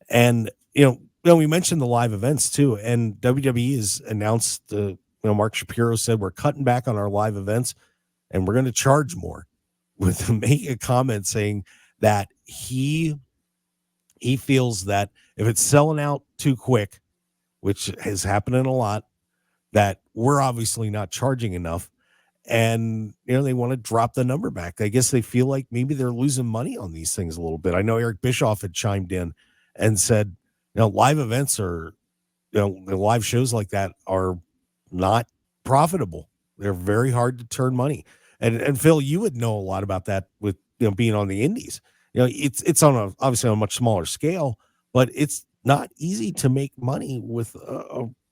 And, we mentioned the live events too, and WWE has announced, Mark Shapiro said we're cutting back on our live events and we're going to charge more, with making a comment saying that he feels that if it's selling out too quick, which has happened a lot, that we're obviously not charging enough. And, they want to drop the number back. I guess they feel like maybe they're losing money on these things a little bit. I know Eric Bischoff had chimed in and said, live events are, the live shows like that are not profitable. They're very hard to turn money. And Phil, you would know a lot about that with, being on the indies. It's on obviously on a much smaller scale, but it's not easy to make money with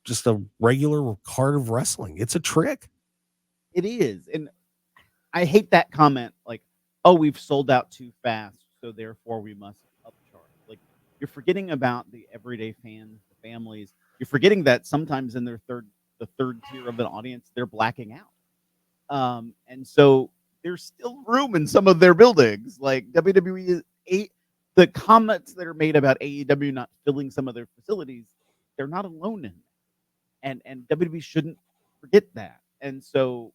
just a regular card of wrestling. It's a trick. It is. And I hate that comment, like, oh, we've sold out too fast, so therefore we must upcharge. Like, you're forgetting about the everyday fans, the families. You're forgetting that sometimes in the third tier of an audience, they're blacking out. And so there's still room in some of their buildings. Like WWE the comments that are made about AEW not filling some of their facilities, they're not alone in that. And WWE shouldn't forget that. And so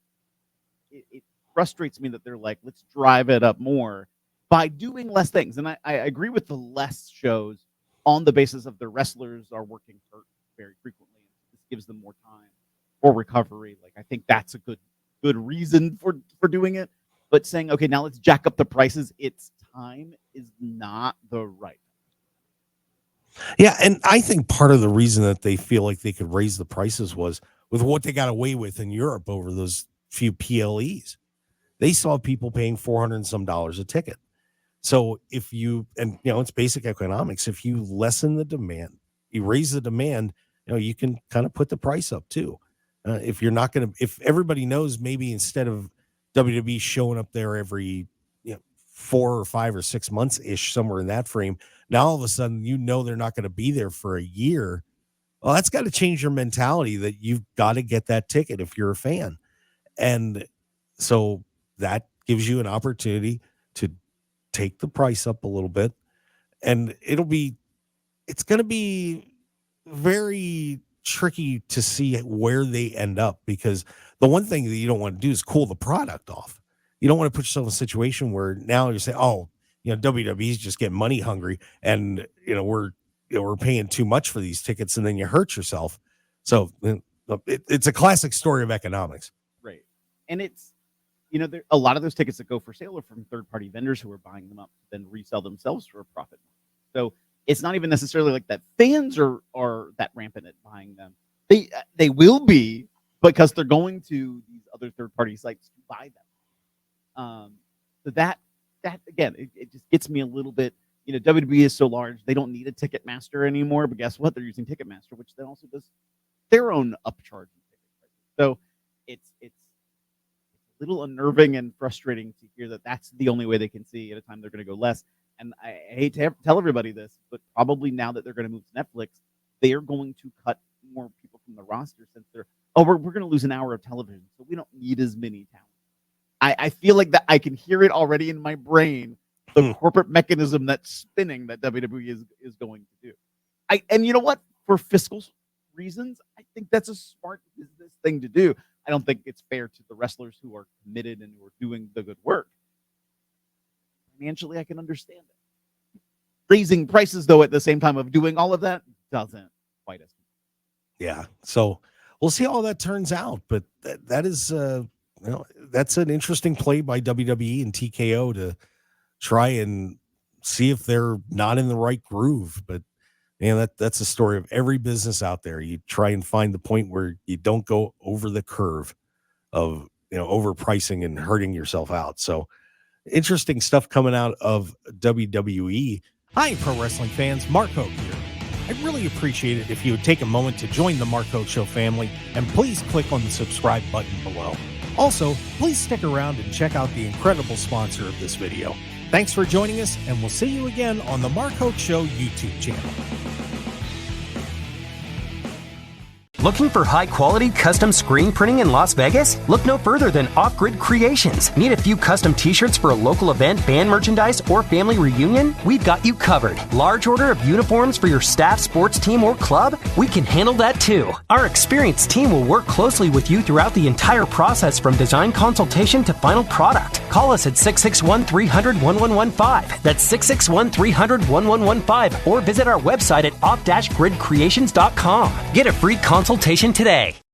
it frustrates me that they're like, let's drive it up more by doing less things. And I agree with the less shows on the basis of the wrestlers are working hurt very frequently. This gives them more time for recovery. Like, I think that's a good reason for doing it. But saying, okay, now let's jack up the prices, it's time, is not the right. Yeah, and I think part of the reason that they feel like they could raise the prices was with what they got away with in Europe over those few PLEs. They saw people paying $400 and some a ticket. So if you, and it's basic economics, if you lessen the demand, you raise the demand, you can kind of put the price up too. If everybody knows, maybe instead of WWE showing up there every 4 or 5 or 6 months ish, somewhere in that frame, now all of a sudden they're not going to be there for a year. Well, that's got to change your mentality that you've got to get that ticket if you're a fan. And so that gives you an opportunity to take the price up a little bit. And it's going to be very tricky to see where they end up, because the one thing that you don't want to do is cool the product off. You don't want to put yourself in a situation where now you're saying, oh, WWE's just getting money hungry and, we're paying too much for these tickets, and then you hurt yourself. So it's a classic story of economics. Right. And it's, a lot of those tickets that go for sale are from third-party vendors who are buying them up, then resell themselves for a profit. So it's not even necessarily like that fans are that rampant at buying them. They will be, because they're going to these other third-party sites to buy them. So that again, it just gets me a little bit. WWE is so large, they don't need a Ticketmaster anymore. But guess what? They're using Ticketmaster, which then also does their own upcharging. So it's a little unnerving and frustrating to hear that that's the only way they can see at a time they're going to go less. And I hate to tell everybody this, but probably now that they're going to move to Netflix, they are going to cut more people from the roster, since we're going to lose an hour of television, so we don't need as many talent. I feel like that I can hear it already in my brain, the corporate mechanism that's spinning that WWE is going to do. And you know what? For fiscal reasons, I think that's a smart business thing to do. I don't think it's fair to the wrestlers who are committed and who are doing the good work. Financially, I can understand it. Raising prices, though, at the same time of doing all of that doesn't quite as much. Yeah. So we'll see how that turns out. But that is, that's an interesting play by WWE and TKO to try and see if they're not in the right groove. But that's the story of every business out there. You try and find the point where you don't go over the curve of overpricing and hurting yourself out. So interesting stuff coming out of WWE. Hi, pro wrestling fans. Mark Hoke here. I'd really appreciate it if you would take a moment to join the Mark Hoke Show family, and please click on the subscribe button below. Also, please stick around and check out the incredible sponsor of this video. Thanks for joining us, and we'll see you again on the Mark Hoke Show YouTube channel. Looking for high-quality custom screen printing in Las Vegas? Look no further than Off-Grid Creations. Need a few custom t-shirts for a local event, band merchandise, or family reunion? We've got you covered. Large order of uniforms for your staff, sports team, or club? We can handle that too. Our experienced team will work closely with you throughout the entire process from design consultation to final product. Call us at 661-300-1115. That's 661-300-1115, or visit our website at off-gridcreations.com. Get a free consultation today.